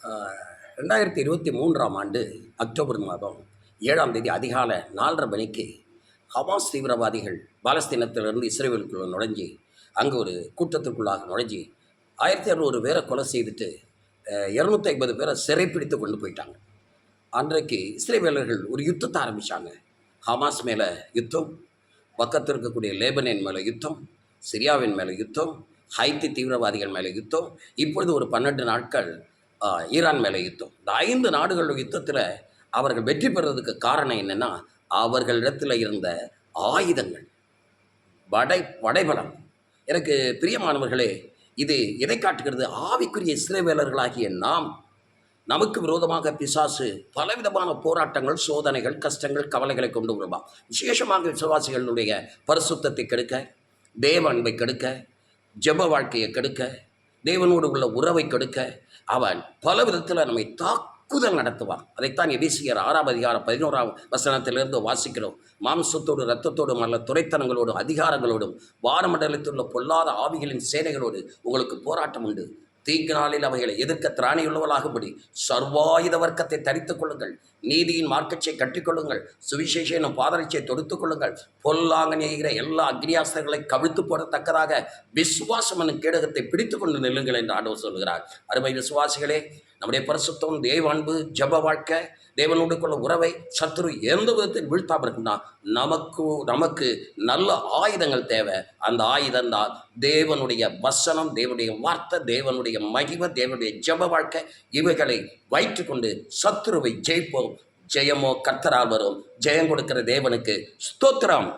2023ஆம் ஆண்டு அக்டோபர் மாதம் 7ஆம் தேதி அதிகாலை 4:30 மணிக்கு ஹமாஸ் தீவிரவாதிகள் பாலஸ்தீனத்திலிருந்து இஸ்ரேலுக்குள்ள நுழைஞ்சி அங்கே ஒரு கூட்டத்திற்குள்ளாக நுழைஞ்சி 1200 பேரை கொலை செய்துட்டு 250 பேரை சிறைப்பிடித்து கொண்டு போயிட்டாங்க. அன்றைக்கு இஸ்ரேலியர்கள் ஒரு யுத்தத்தை ஆரம்பித்தாங்க. ஹமாஸ் மேலே யுத்தம், பக்கத்தில் இருக்கக்கூடிய லேபனன் மேலே யுத்தம், சிரியாவின் மேலே யுத்தம், ஹைத்தி தீவிரவாதிகள் மேலே யுத்தம், இப்பொழுது ஒரு 12 நாட்கள் ஈரான் மேலே யுத்தம். இந்த 5 நாடுகளோட யுத்தத்தில் அவர்கள் வெற்றி பெறுறதுக்கு காரணம் என்னென்னா, அவர்களிடத்தில் இருந்த ஆயுதங்கள், வடைபலம். எனக்கு பிரியமானவர்களே, இது எதை காட்டுகிறது? ஆவிக்குரிய இஸ்ரவேலர்களாகிய நமக்கு விரோதமாக பிசாசு பலவிதமான போராட்டங்கள், சோதனைகள், கஷ்டங்கள், கவலைகளை கொண்டு வருவான். விசேஷமாக விசுவாசிகளுடைய பரிசுத்தத்தை கெடுக்க, தேவ அன்பை கெடுக்க, ஜெப வாழ்க்கையை கெடுக்க, தேவனோடு உள்ள உறவை கெடுக்க அவன் பல விதத்தில் நம்மை தாக்குதல் நடத்துவான். அதைத்தான் எபேசியர் 6ஆம் அதிகாரம் 11ஆம் வசனத்திலிருந்து வாசிக்கிறோம். மாம்சத்தோடு, இரத்தத்தோடும் அல்ல துரைத்தனங்களோடும் அதிகாரங்களோடும் வானமண்டலத்தில் உள்ள பொல்லாத ஆவிகளின் சேனைகளோடு உங்களுக்கு போராட்டம் உண்டு. தீங்கு நாளில் அவைகளை எதிர்க்க திராணியுள்ளவர்களாகும்படி சர்வாயுத வர்க்கத்தை தரித்துக் கொள்ளுங்கள். நீதியின் மார்க்கச்சை கட்டிக்கொள்ளுங்கள். சுவிசேஷ எனும் பாதரட்சியை தொடுத்துக் கொள்ளுங்கள். பொல்லாங்கன் எய்கிற எல்லா அக்னியாஸ்திரங்களை கவிழ்த்து போடத்தக்கதாக விசுவாசம் என்னும் கேடகத்தை பிடித்து கொண்டு நில்லுங்கள் என்று ஆண்டவர் சொல்கிறார். அருமை விசுவாசிகளே, நம்முடைய பரிசுத்தம், தேவ அன்பு, ஜப வாழ்க்கை, தேவனோடு கொள்ள உறவை சத்துரு எந்த விதத்தில் வீழ்த்தாமல் இருக்குன்னா நமக்கு நல்ல ஆயுதங்கள் தேவை. அந்த ஆயுதம் தான் தேவனுடைய வசனம், தேவனுடைய வார்த்தை, தேவனுடைய மகிமை, தேவனுடைய ஜப வாழ்க்கை. இவைகளை வைத்து கொண்டு சத்துருவை ஜெயிப்போம். ஜெயமோ கர்த்தரால் வரும். ஜெயம் கொடுக்கிற தேவனுக்கு ஸ்தோத்திரம்.